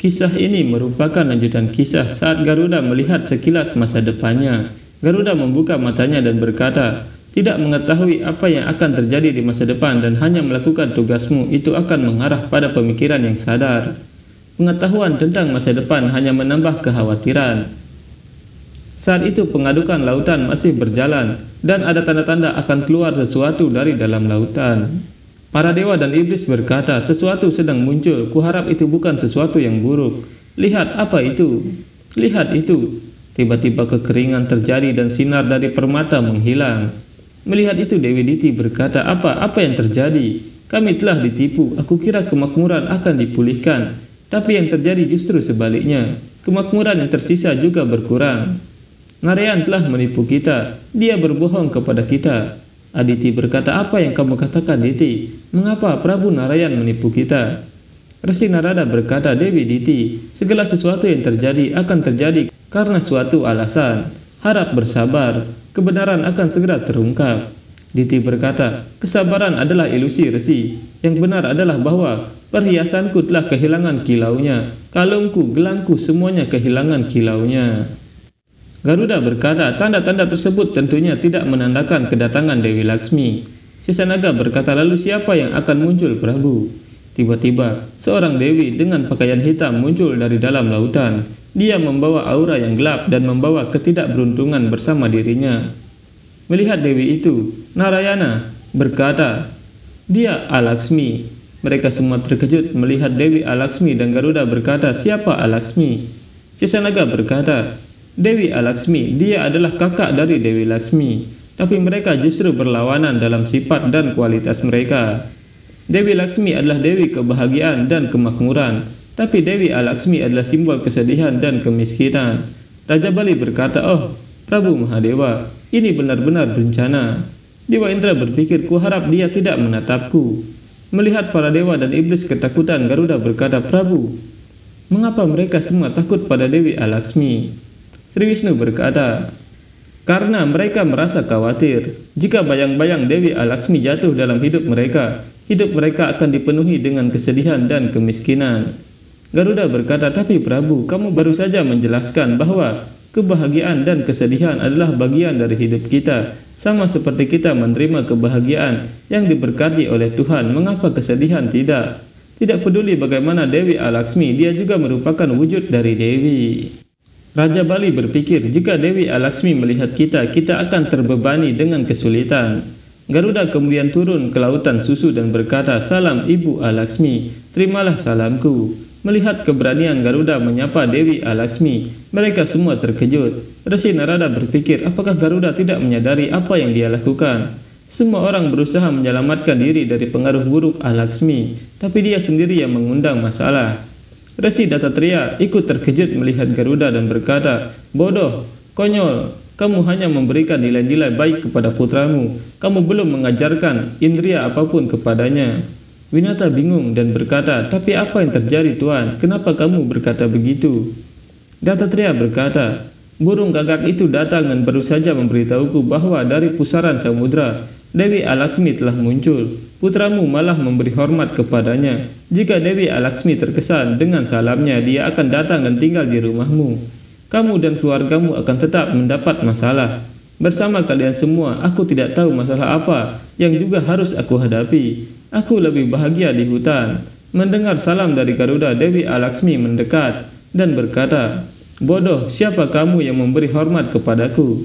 Kisah ini merupakan lanjutan kisah saat Garuda melihat sekilas masa depannya. Garuda membuka matanya dan berkata, "Tidak mengetahui apa yang akan terjadi di masa depan dan hanya melakukan tugasmu itu akan mengarah pada pemikiran yang sadar. Pengetahuan tentang masa depan hanya menambah kekhawatiran." Saat itu pengadukan lautan masih berjalan dan ada tanda-tanda akan keluar sesuatu dari dalam lautan. Para dewa dan iblis berkata, "Sesuatu sedang muncul, kuharap itu bukan sesuatu yang buruk. Lihat apa itu? Lihat itu." Tiba-tiba kekeringan terjadi dan sinar dari permata menghilang. Melihat itu Dewi Diti berkata, Apa yang terjadi? Kami telah ditipu, aku kira kemakmuran akan dipulihkan. Tapi yang terjadi justru sebaliknya, kemakmuran yang tersisa juga berkurang. Narayan telah menipu kita, dia berbohong kepada kita. Aditi berkata, "Apa yang kamu katakan, Diti? Mengapa Prabu Narayan menipu kita?" Resi Narada berkata, "Dewi Diti, segala sesuatu yang terjadi akan terjadi karena suatu alasan. Harap bersabar, kebenaran akan segera terungkap." Diti berkata, "Kesabaran adalah ilusi, Resi. Yang benar adalah bahwa perhiasanku telah kehilangan kilaunya, kalungku, gelangku, semuanya kehilangan kilaunya." Garuda berkata, "Tanda-tanda tersebut tentunya tidak menandakan kedatangan Dewi Laksmi." Sesanaga berkata, "Lalu siapa yang akan muncul, Prabu?" Tiba-tiba, seorang dewi dengan pakaian hitam muncul dari dalam lautan. Dia membawa aura yang gelap dan membawa ketidakberuntungan bersama dirinya. Melihat dewi itu, Narayana berkata, "Dia Alaksmi." Mereka semua terkejut melihat Dewi Alaksmi dan Garuda berkata, "Siapa Alaksmi?" Sesanaga berkata, "Dewi Alaksmi, dia adalah kakak dari Dewi Laksmi, tapi mereka justru berlawanan dalam sifat dan kualitas mereka. Dewi Laksmi adalah dewi kebahagiaan dan kemakmuran, tapi Dewi Alaksmi adalah simbol kesedihan dan kemiskinan." Raja Bali berkata, "Oh, Prabu Mahadewa, ini benar-benar bencana." Dewa Indra berpikir, "Kuharap dia tidak menatapku." Melihat para dewa dan iblis ketakutan, Garuda berkata, "Prabu, mengapa mereka semua takut pada Dewi Alaksmi?" Sri Wisnu berkata, "Karena mereka merasa khawatir jika bayang-bayang Dewi Alaksmi jatuh dalam hidup mereka akan dipenuhi dengan kesedihan dan kemiskinan." Garuda berkata, "Tapi Prabu, kamu baru saja menjelaskan bahwa kebahagiaan dan kesedihan adalah bagian dari hidup kita, sama seperti kita menerima kebahagiaan yang diberkati oleh Tuhan. Mengapa kesedihan tidak? Tidak peduli bagaimana Dewi Alaksmi, dia juga merupakan wujud dari Dewi." Raja Bali berpikir, jika Dewi Alaksmi melihat kita akan terbebani dengan kesulitan. Garuda kemudian turun ke lautan susu dan berkata, "Salam Ibu Alaksmi, terimalah salamku." Melihat keberanian Garuda menyapa Dewi Alaksmi, mereka semua terkejut. Resi Narada berpikir, apakah Garuda tidak menyadari apa yang dia lakukan? Semua orang berusaha menyelamatkan diri dari pengaruh buruk Alaksmi, tapi dia sendiri yang mengundang masalah. Resi Dattatreya ikut terkejut melihat Garuda dan berkata, "Bodoh, konyol, kamu hanya memberikan nilai-nilai baik kepada putramu. Kamu belum mengajarkan indria apapun kepadanya." Winata bingung dan berkata, "Tapi apa yang terjadi, Tuan? Kenapa kamu berkata begitu?" Dattatreya berkata, "Burung gagak itu datang dan baru saja memberitahuku bahwa dari pusaran samudra, Dewi Alaksmi telah muncul. Putramu malah memberi hormat kepadanya. Jika Dewi Alaksmi terkesan dengan salamnya, dia akan datang dan tinggal di rumahmu. Kamu dan keluargamu akan tetap mendapat masalah. Bersama kalian semua, aku tidak tahu masalah apa yang juga harus aku hadapi. Aku lebih bahagia di hutan." Mendengar salam dari Garuda, Dewi Alaksmi mendekat dan berkata, "Bodoh, siapa kamu yang memberi hormat kepadaku?"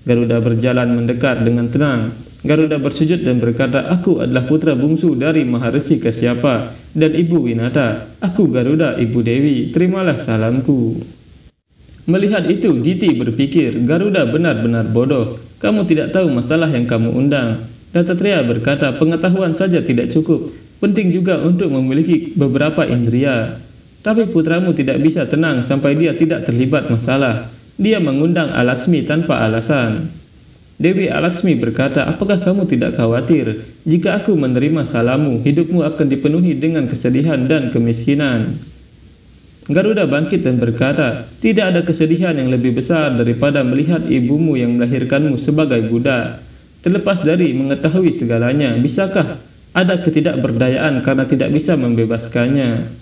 Garuda berjalan mendekat dengan tenang. Garuda bersujud dan berkata, "Aku adalah putra bungsu dari Maharesi Kasyapa dan Ibu Winata. Aku Garuda, Ibu Dewi, terimalah salamku." Melihat itu, Diti berpikir, Garuda benar-benar bodoh. Kamu tidak tahu masalah yang kamu undang. Dattatreya berkata, "Pengetahuan saja tidak cukup. Penting juga untuk memiliki beberapa indria. Tapi putramu tidak bisa tenang sampai dia tidak terlibat masalah. Dia mengundang Alaksmi tanpa alasan." Dewi Alaksmi berkata, "Apakah kamu tidak khawatir? Jika aku menerima salammu, hidupmu akan dipenuhi dengan kesedihan dan kemiskinan." Garuda bangkit dan berkata, "Tidak ada kesedihan yang lebih besar daripada melihat ibumu yang melahirkanmu sebagai budak. Terlepas dari mengetahui segalanya, bisakah ada ketidakberdayaan karena tidak bisa membebaskannya?"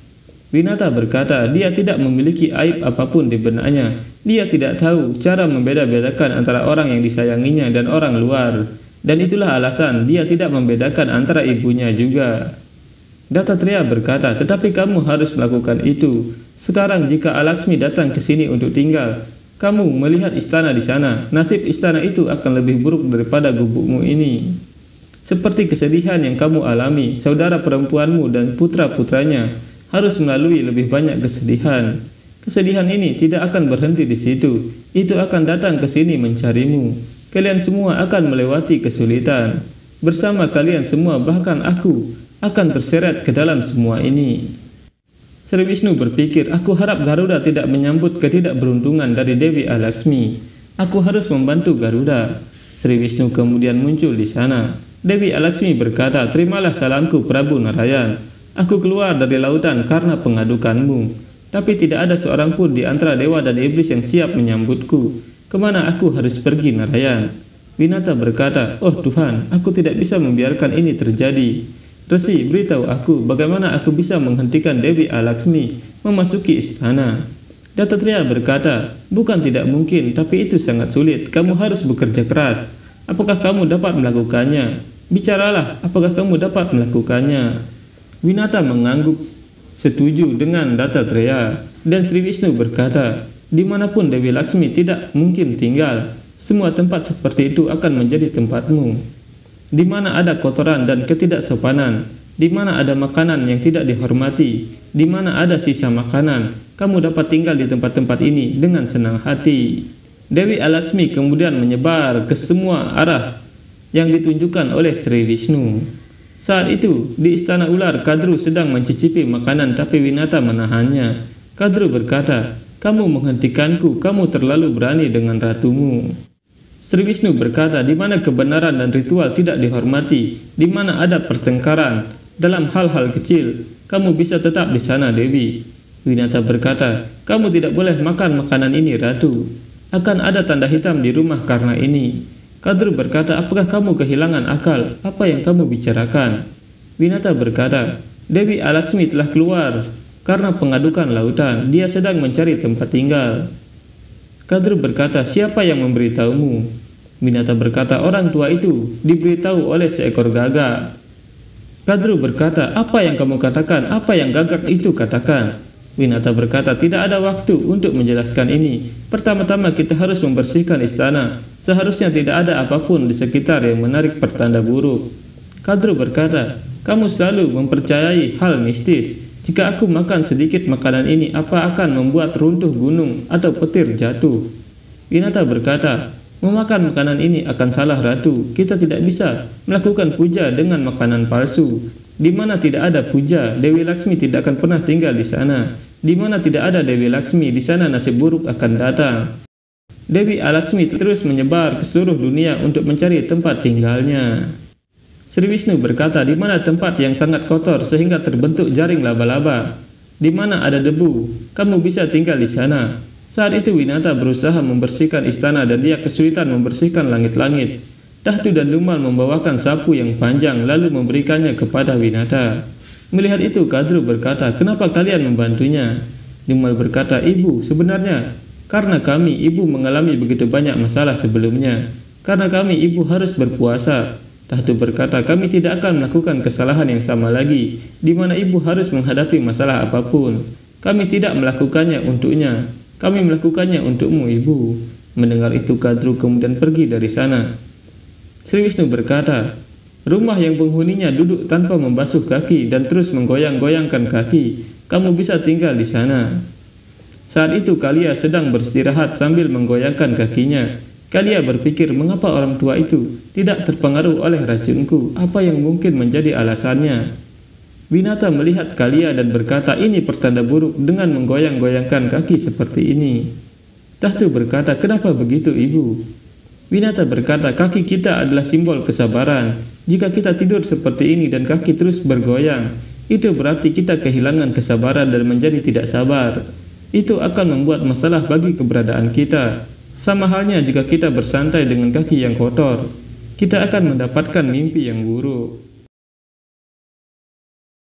Winata berkata, dia tidak memiliki aib apapun di benaknya. Dia tidak tahu cara membeda-bedakan antara orang yang disayanginya dan orang luar. Dan itulah alasan dia tidak membedakan antara ibunya juga. Dattatreya berkata, "Tetapi kamu harus melakukan itu. Sekarang jika Alaksmi datang ke sini untuk tinggal, kamu melihat istana di sana. Nasib istana itu akan lebih buruk daripada gubukmu ini. Seperti kesedihan yang kamu alami, saudara perempuanmu dan putra-putranya harus melalui lebih banyak kesedihan. Kesedihan ini tidak akan berhenti di situ. Itu akan datang ke sini mencarimu. Kalian semua akan melewati kesulitan. Bersama kalian semua, bahkan aku akan terseret ke dalam semua ini." Sri Wisnu berpikir, aku harap Garuda tidak menyambut ketidakberuntungan dari Dewi Alaksmi. Aku harus membantu Garuda. Sri Wisnu kemudian muncul di sana. Dewi Alaksmi berkata, "Terimalah salamku Prabu Narayan. Aku keluar dari lautan karena pengadukanmu. Tapi tidak ada seorang pun di antara dewa dan iblis yang siap menyambutku. Kemana aku harus pergi, Narayan?" Winata berkata, "Oh Tuhan, aku tidak bisa membiarkan ini terjadi. Resi, beritahu aku bagaimana aku bisa menghentikan Dewi Alaksmi memasuki istana." Dattatreya berkata, "Bukan tidak mungkin, tapi itu sangat sulit. Kamu harus bekerja keras. Apakah kamu dapat melakukannya? Bicaralah, apakah kamu dapat melakukannya?" Winata mengangguk setuju dengan Dattatreya, dan Sri Wisnu berkata, "Dimanapun Dewi Laksmi tidak mungkin tinggal, semua tempat seperti itu akan menjadi tempatmu. Di mana ada kotoran dan ketidaksopanan, di mana ada makanan yang tidak dihormati, di mana ada sisa makanan, kamu dapat tinggal di tempat-tempat ini dengan senang hati." Dewi Alaksmi kemudian menyebar ke semua arah yang ditunjukkan oleh Sri Wisnu. Saat itu, di istana ular, Kadru sedang mencicipi makanan tapi Winata menahannya. Kadru berkata, "Kamu menghentikanku, kamu terlalu berani dengan ratumu." Sri Wisnu berkata, "Di mana kebenaran dan ritual tidak dihormati, di mana ada pertengkaran dalam hal-hal kecil, kamu bisa tetap di sana, Dewi." Winata berkata, "Kamu tidak boleh makan makanan ini, Ratu. Akan ada tanda hitam di rumah karena ini." Kadru berkata, "Apakah kamu kehilangan akal? Apa yang kamu bicarakan?" Winata berkata, "Dewi Alaksmi telah keluar karena pengadukan lautan. Dia sedang mencari tempat tinggal." Kadru berkata, "Siapa yang memberitahumu?" Winata berkata, "Orang tua itu diberitahu oleh seekor gagak." Kadru berkata, "Apa yang kamu katakan? Apa yang gagak itu katakan?" Winata berkata, "Tidak ada waktu untuk menjelaskan ini. Pertama-tama kita harus membersihkan istana. Seharusnya tidak ada apapun di sekitar yang menarik pertanda buruk." Kadru berkata, "Kamu selalu mempercayai hal mistis. Jika aku makan sedikit makanan ini, apa akan membuat runtuh gunung atau petir jatuh?" Winata berkata, "Memakan makanan ini akan salah, Ratu. Kita tidak bisa melakukan puja dengan makanan palsu. Di mana tidak ada puja, Dewi Laksmi tidak akan pernah tinggal di sana. Di mana tidak ada Dewi Laksmi, di sana nasib buruk akan datang." Dewi Alaksmi terus menyebar ke seluruh dunia untuk mencari tempat tinggalnya. Sri Wisnu berkata, "Di mana tempat yang sangat kotor sehingga terbentuk jaring laba-laba, di mana ada debu, kamu bisa tinggal di sana." Saat itu Winata berusaha membersihkan istana dan dia kesulitan membersihkan langit-langit. Tahtu dan Lumal membawakan sapu yang panjang lalu memberikannya kepada Winata. Melihat itu, Kadru berkata, "Kenapa kalian membantunya?" Lumal berkata, "Ibu, sebenarnya karena kami ibu mengalami begitu banyak masalah sebelumnya. Karena kami ibu harus berpuasa." Tahtu berkata, "Kami tidak akan melakukan kesalahan yang sama lagi, di mana ibu harus menghadapi masalah apapun. Kami tidak melakukannya untuknya. Kami melakukannya untukmu, ibu." Mendengar itu, Kadru kemudian pergi dari sana. Sri Wisnu berkata, "Rumah yang penghuninya duduk tanpa membasuh kaki dan terus menggoyang-goyangkan kaki, kamu bisa tinggal di sana." Saat itu Kalia sedang beristirahat sambil menggoyangkan kakinya. Kalia berpikir, mengapa orang tua itu tidak terpengaruh oleh racunku? Apa yang mungkin menjadi alasannya? Winata melihat Kalia dan berkata, "Ini pertanda buruk dengan menggoyang-goyangkan kaki seperti ini." Tahtu berkata, "Kenapa begitu, Ibu?" Winata berkata, "Kaki kita adalah simbol kesabaran. Jika kita tidur seperti ini dan kaki terus bergoyang, itu berarti kita kehilangan kesabaran dan menjadi tidak sabar. Itu akan membuat masalah bagi keberadaan kita. Sama halnya jika kita bersantai dengan kaki yang kotor, kita akan mendapatkan mimpi yang buruk.